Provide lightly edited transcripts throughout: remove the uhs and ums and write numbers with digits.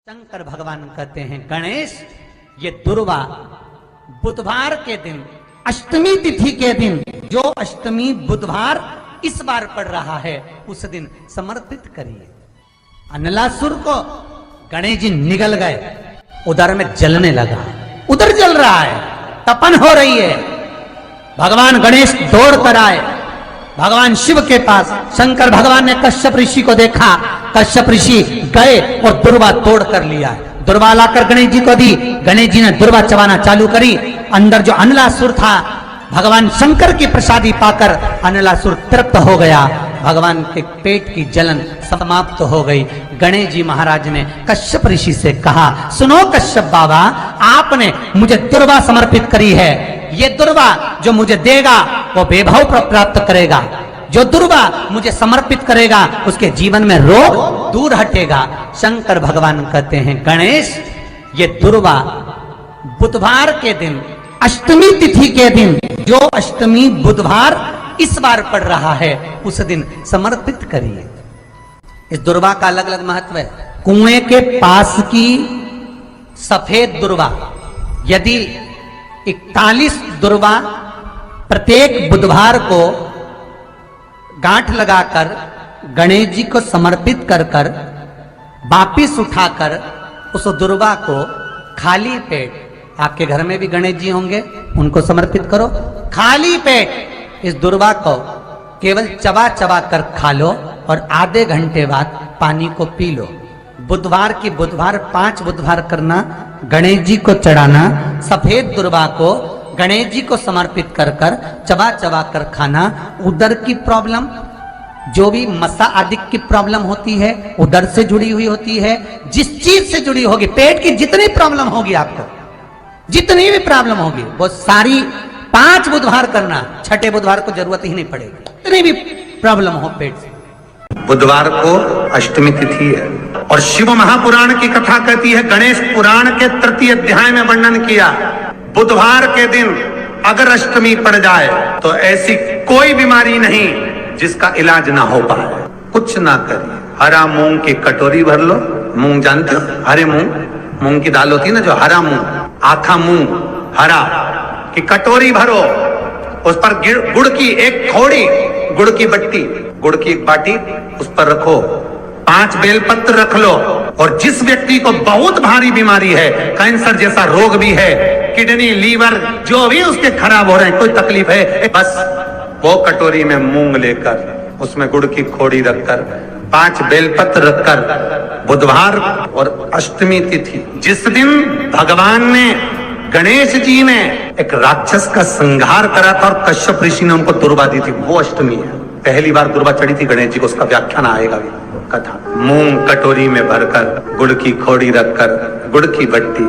शंकर भगवान कहते हैं गणेश, ये दुर्वा बुधवार के दिन अष्टमी तिथि के दिन, जो अष्टमी बुधवार इस बार पड़ रहा है उस दिन समर्पित करिए। अनलासुर को गणेश जी निगल गए, उधर में जलने लगा, उधर जल रहा है, तपन हो रही है। भगवान गणेश दौड़ कर आए भगवान शिव के पास। शंकर भगवान ने कश्यप ऋषि को देखा, कश्यप ऋषि गए और दुर्वा तोड़ कर लिया। दुर्वा लाकर गणेश जी को दी, गणेश जी ने दुर्वा चबाना चालू करी। अंदर जो अनलासुर था, भगवान शंकर की प्रसादी पाकर अनलासुर तृप्त हो गया, भगवान के पेट की जलन समाप्त हो गई। गणेश जी महाराज ने कश्यप ऋषि से कहा, सुनो कश्यप बाबा, आपने मुझे दुर्वा समर्पित करी है, ये दुर्वा जो मुझे देगा वो वैभव प्राप्त करेगा, जो दुर्वा मुझे समर्पित करेगा उसके जीवन में रोग दूर हटेगा। शंकर भगवान कहते हैं गणेश, ये दुर्वा बुधवार के दिन अष्टमी तिथि के दिन, जो अष्टमी बुधवार इस बार पड़ रहा है उस दिन समर्पित करिए। इस दुर्वा का अलग अलग महत्व है। कुएं के पास की सफेद दुर्वा, यदि 41 दुर्वा प्रत्येक बुधवार को गांठ लगाकर गणेश जी को समर्पित कर कर वापिस उठाकर उस दुर्वा को खाली पेट, आपके घर में भी गणेश जी होंगे, उनको समर्पित करो। खाली पेट इस दुर्वा को केवल चबा चबा कर खा लो और आधे घंटे बाद पानी को पी लो। बुधवार की बुधवार 5 बुधवार करना, गणेश जी को चढ़ाना, सफेद दुर्वा को गणेश जी को समर्पित कर कर चबा चबा कर खाना। उदर की प्रॉब्लम, जो भी मसा आदि की प्रॉब्लम होती है उदर से जुड़ी हुई होती है, जिस चीज से जुड़ी होगी, पेट की जितनी प्रॉब्लम होगी, आपको जितनी भी प्रॉब्लम होगी वो सारी 5 बुधवार करना, छठे बुधवार को जरूरत ही नहीं पड़ेगी, जितनी भी प्रॉब्लम हो पेट से। बुधवार को अष्टमी तिथि है और शिव महापुराण की कथा कहती है, गणेश पुराण के 3 अध्याय में वर्णन किया, बुधवार के दिन अगर अष्टमी पड़ जाए तो ऐसी कोई बीमारी नहीं जिसका इलाज ना हो पाए। कुछ ना करिए, हरा मूंग की कटोरी भर लो, मूंग जानते हो, हरे मूंग की दाल होती है ना, जो हरा मूंग, आखा मूंग हरा की कटोरी भरो, उस पर गुड़ की एक खोड़ी, गुड़ की बट्टी, गुड़ की एक बाटी उस पर रखो, 5 बेलपत्र रख लो, और जिस व्यक्ति को बहुत भारी बीमारी है, कैंसर जैसा रोग भी है, किडनी लीवर जो भी उसके खराब हो रहे हैं, कोई तकलीफ है, बस वो कटोरी में मूंग लेकर उसमें गुड़ की खोड़ी रखकर 5 बेलपत्र रखकर, बुधवार और अष्टमी तिथि जिस दिन भगवान ने, गणेश जी ने एक राक्षस का संहार करा था और कश्यप ऋषि ने उनको दुर्वा दी थी, वो अष्टमी है। पहली बार दुर्वा चढ़ी थी गणेश जी को, उसका व्याख्यान आएगा भी कथा। मूंग कटोरी में भरकर, गुड़ की खोड़ी रखकर, गुड़ की बट्टी,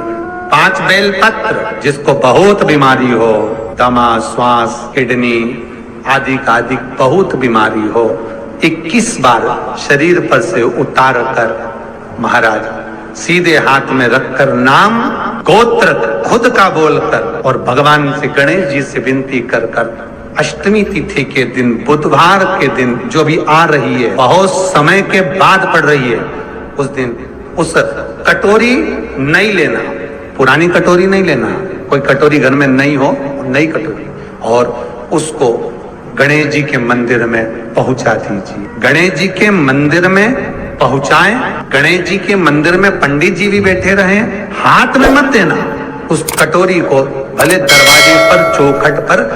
5 बेलपत्र, जिसको बहुत बीमारी हो, दमा, श्वास, किडनी आदि का आदि बहुत बीमारी हो, 21 बार शरीर पर से उतार कर महाराज सीधे हाथ में रखकर नाम गोत्र खुद का बोलकर और भगवान से, गणेश जी से विनती कर कर अष्टमी तिथि के दिन, बुधवार के दिन जो भी आ रही है, बहुत समय के बाद पड़ रही है, उस दिन उस कटोरी नहीं लेना, पुरानी कटोरी नहीं लेना, कोई कटोरी घर में नहीं हो, नई कटोरी, और उसको गणेश जी के मंदिर में पहुंचा दीजिए। गणेश जी के मंदिर में पहुंचाएं, गणेश जी के मंदिर में पंडित जी भी बैठे रहे, हाथ में मत देना उस कटोरी को, भले दरवाजे पर, चौखट पर,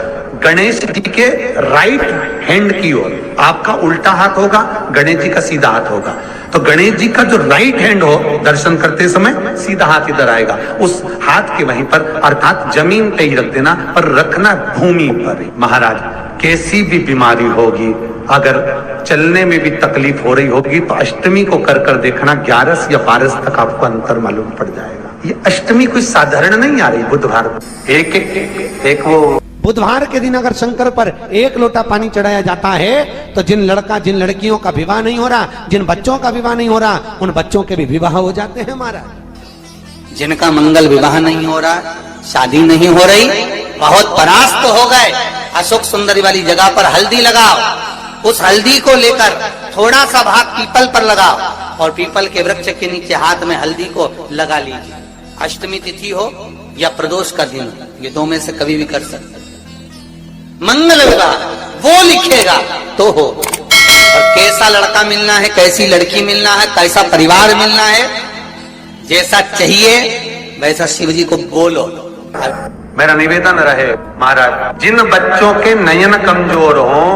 गणेश जी के राइट हैंड की ओर, आपका उल्टा हाथ होगा, गणेश जी का सीधा हाथ होगा, तो गणेश जी का जो राइट हैंड हो, दर्शन करते समय सीधा हाथ इधर आएगा, उस हाथ के वहीं पर, अर्थात जमीन पे ही रख देना, पर रखना भूमि पर। महाराज कैसी भी बीमारी होगी, अगर चलने में भी तकलीफ हो रही होगी तो अष्टमी को कर कर देखना, 11 या 12 तक आपको अंतर मालूम पड़ जाएगा। ये अष्टमी कोई साधारण नहीं आ रही, बुधवार एक वो बुधवार के दिन अगर शंकर पर 1 लोटा पानी चढ़ाया जाता है तो जिन लड़कियों का विवाह नहीं हो रहा, जिन बच्चों का विवाह नहीं हो रहा, उन बच्चों के भी विवाह हो जाते हैं महाराज। जिनका मंगल विवाह नहीं हो रहा, शादी नहीं हो रही, बहुत परास्त हो गए, अशोक सुंदरी वाली जगह पर हल्दी लगाओ, उस हल्दी को लेकर थोड़ा सा भाग पीपल पर लगाओ और पीपल के वृक्ष के नीचे हाथ में हल्दी को लगा लीजिए। अष्टमी तिथि हो या प्रदोष का दिन, ये दो में से कभी भी कर सकते। मंगल विवाह वो लिखेगा तो हो। और कैसा लड़का मिलना है, कैसी लड़की मिलना है, कैसा परिवार मिलना है, जैसा चाहिए वैसा शिव जी को बोलो। मेरा निवेदन रहे महाराज, जिन बच्चों के नयन कमजोर हों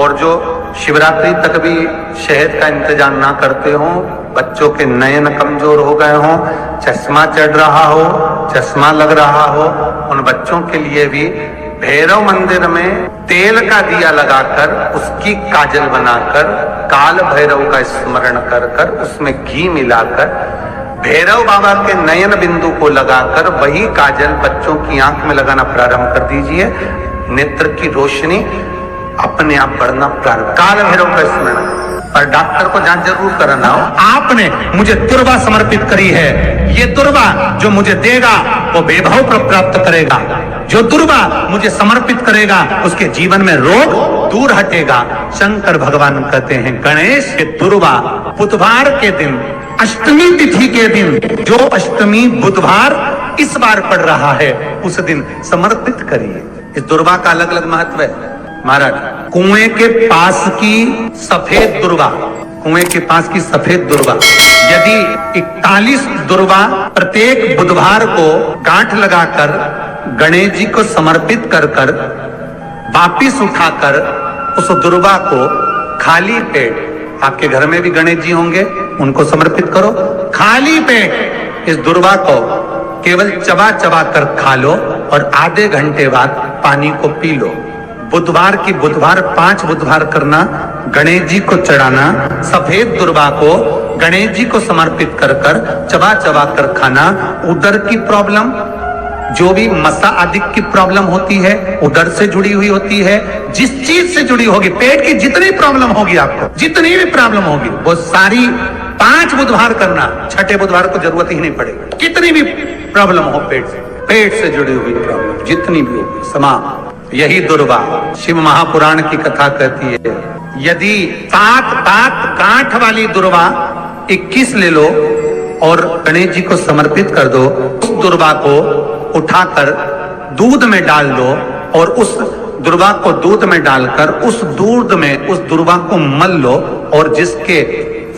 और जो शिवरात्रि तक भी शहद का इंतजाम ना करते हों, बच्चों के नयन कमजोर हो गए हों, चश्मा चढ़ रहा हो, चश्मा लग रहा हो, उन बच्चों के लिए भी भैरव मंदिर में तेल का दिया लगाकर उसकी काजल बनाकर काल भैरव का स्मरण कर कर उसमें घी मिलाकर भैरव बाबा के नयन बिंदु को लगाकर वही काजल बच्चों की आंख में लगाना प्रारंभ कर दीजिए। नेत्र की रोशनी अपने आप बढ़ना प्रारंभ। काल भैरव का स्मरण, पर डॉक्टर को जांच जरूर कराना हो। आपने मुझे दुर्वा समर्पित करी है, ये दुर्वा जो मुझे देगा वो वैभव प्राप्त करेगा, जो दुर्वा मुझे समर्पित करेगा उसके जीवन में रोग दूर हटेगा। शंकर भगवान कहते हैं गणेश के दुर्वा बुधवार के दिन अष्टमी तिथि के दिन, जो अष्टमी बुधवार इस बार पड़ रहा है उस दिन समर्पित करिए। इस दुर्वा का अलग अलग महत्व है महाराज। कुएं के पास की सफेद दुर्वा, कुएं के पास की सफेद दुर्वा, यदि 41 दुर्वा प्रत्येक बुधवार को गांठ लगाकर गणेश जी को समर्पित कर कर वापिस उठाकर उस दुर्वा को खाली पेट, आपके घर में भी गणेश जी होंगे उनको समर्पित करो, खाली पेट इस दुर्वा को केवल चबा चबा कर खा लो और आधे घंटे बाद पानी को पी लो। बुधवार की बुधवार 5 बुधवार करना, गणेश जी को चढ़ाना, सफेद दुर्वा को गणेश जी को समर्पित कर कर चबा चबा कर खाना। उदर की प्रॉब्लम, जो भी मसा आदि की प्रॉब्लम होती है उदर से जुड़ी हुई होती है, जिस चीज से जुड़ी होगी, पेट की जितनी प्रॉब्लम होगी आपको, जितनी भी प्रॉब्लम होगी वो सारी 5 बुधवार करना, छठे बुधवार को जरूरत ही नहीं पड़ेगी। कितनी भी प्रॉब्लम हो पेट से जुड़ी हुई प्रॉब्लम जितनी भी होगी समाप्त। यही दुर्वा शिव महापुराण की कथा कहती है, यदि 7 गांठ वाली दुर्वा 21 ले लो और गणेश जी को समर्पित कर दो, उस दुर्वा को उठाकर दूध में डाल दो और उस दुर्वा को दूध में डालकर उस दूध में उस दुर्वा को मल लो और जिसके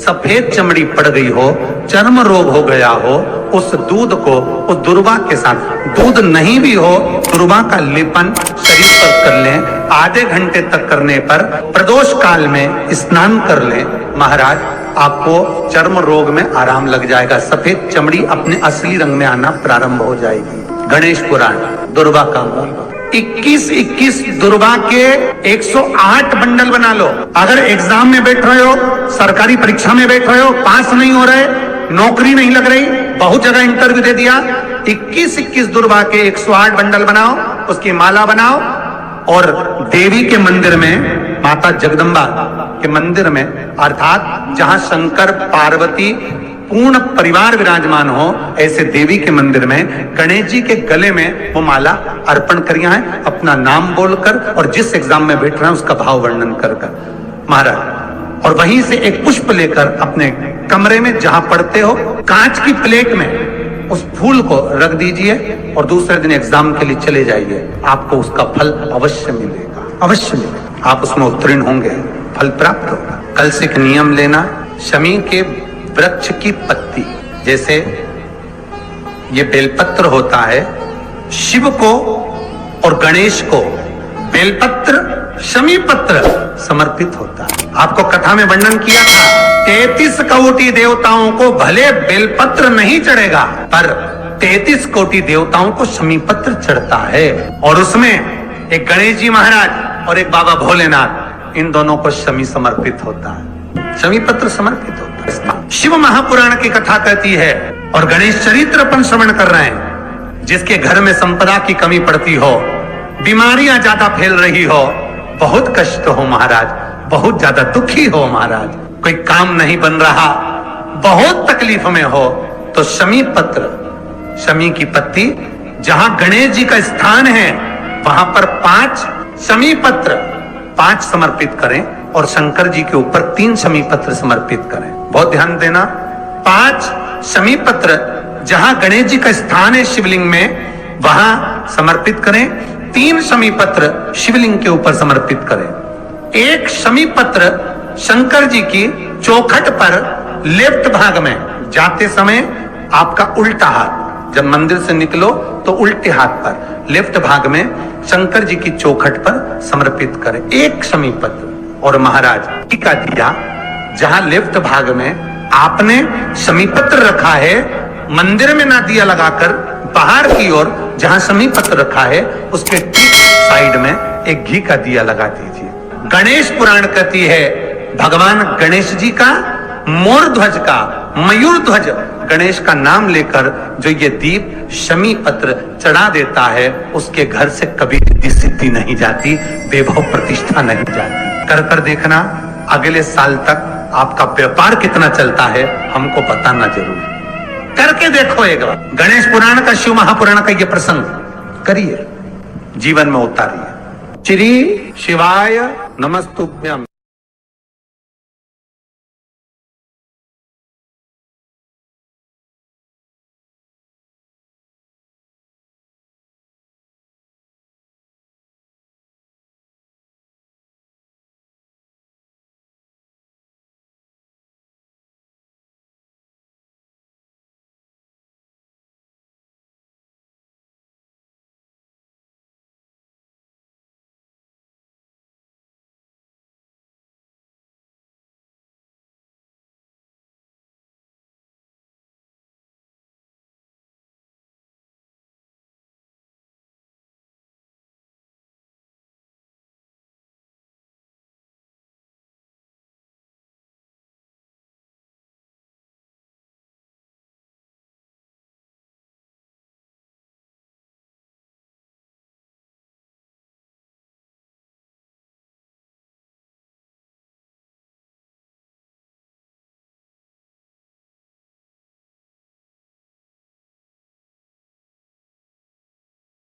सफेद चमड़ी पड़ गई हो, चर्म रोग हो गया हो, उस दूध को उस दुर्वा के साथ, दूध नहीं भी हो दुर्वा का लेपन शरीर पर कर लें। आधे घंटे तक करने पर प्रदोष काल में स्नान कर लें महाराज, आपको चर्म रोग में आराम लग जाएगा, सफेद चमड़ी अपने असली रंग में आना प्रारंभ हो जाएगी। गणेश पुराण दुर्वा का मूल 21 दुर्वा के 108 बंडल बना लो। अगर एग्जाम में बैठ रहे हो, सरकारी परीक्षा में बैठ रहे हो, पास नहीं हो रहे, नौकरी नहीं लग रही, बहुत जगह इंटरव्यू दे दिया, 21 दुर्वा के 108 बंडल बनाओ, उसकी माला बनाओ और देवी के मंदिर में, माता जगदम्बा के मंदिर में, अर्थात जहां शंकर पार्वती पूर्ण परिवार विराजमान हो, ऐसे देवी के मंदिर में गणेश जी के गले में वो माला अर्पण करिया है, अपना नाम बोलकर और जिस एग्जाम में बैठ रहे हैं उसका भाव वर्णन कर महाराज, और वहीं से एक पुष्प लेकर अपने कमरे में जहां पढ़ते हो कांच की प्लेट में उस फूल को रख दीजिए और दूसरे दिन एग्जाम के लिए चले जाइए, आपको उसका फल अवश्य मिलेगा, अवश्य मिलेगा, आप उसमें उत्तीर्ण होंगे, फल प्राप्त होगा। कल से एक नियम लेना, शमी के वृक्ष की पत्ती, जैसे ये बेलपत्र होता है, शिव को और गणेश को बेलपत्र शमी पत्र समर्पित होता है। आपको कथा में वर्णन किया था, 33 कोटि देवताओं को भले बेलपत्र नहीं चढ़ेगा पर 33 कोटि देवताओं को शमी पत्र चढ़ता है, और उसमें एक गणेश जी महाराज और एक बाबा भोलेनाथ, इन दोनों को शमी समर्पित होता है, शमी पत्र समर्पित होता है। शिव महापुराण की कथा कहती है और गणेश चरित्र अपन श्रवण कर रहे हैं, जिसके घर में संपदा की कमी पड़ती हो, बीमारियां ज्यादा फैल रही हो, बहुत कष्ट हो महाराज, बहुत ज्यादा दुखी हो महाराज, कोई काम नहीं बन रहा, बहुत तकलीफ में हो, तो शमी पत्र, शमी की पत्ती, जहां गणेश जी का स्थान है वहां पर 5 शमी पत्र 5 समर्पित करें, और शंकर जी के ऊपर 3 शमी पत्र समर्पित करें। बहुत ध्यान देना, 5 शमी पत्र जहां गणेश जी का स्थान है शिवलिंग में वहां समर्पित करें। 3 शमी पत्र शिवलिंग के ऊपर समर्पित करें। 1 शमी पत्र शंकर जी की चौखट पर लेफ्ट भाग में जाते समय आपका उल्टा हाथ, जब मंदिर से निकलो तो उल्टे हाथ पर लेफ्ट भाग में शंकर जी की चौखट पर समर्पित करें 1 शमी पत्र। और महाराज टीका दिया जहां लेफ्ट भाग में आपने शमी पत्र रखा है, मंदिर में ना दिया लगाकर बाहर की ओर जहां शमी पत्र रखा है उसके ठीक साइड में एक घी का दिया लगा दीजिए। गणेश पुराण कहती है भगवान गणेश जी का, मोर ध्वज का, मयूर ध्वज गणेश का नाम लेकर जो ये दीप शमी पत्र चढ़ा देता है उसके घर से कभी रिद्धि सिद्धि नहीं जाती, वैभव प्रतिष्ठा नहीं जाती। कर कर देखना, अगले साल तक आपका व्यापार कितना चलता है हमको बताना जरूर। करके देखो एक बार, गणेश पुराण का, शिव महापुराण का ये प्रसंग करिए, जीवन में उतारिए। श्री शिवाय नमस्तुभ्यम।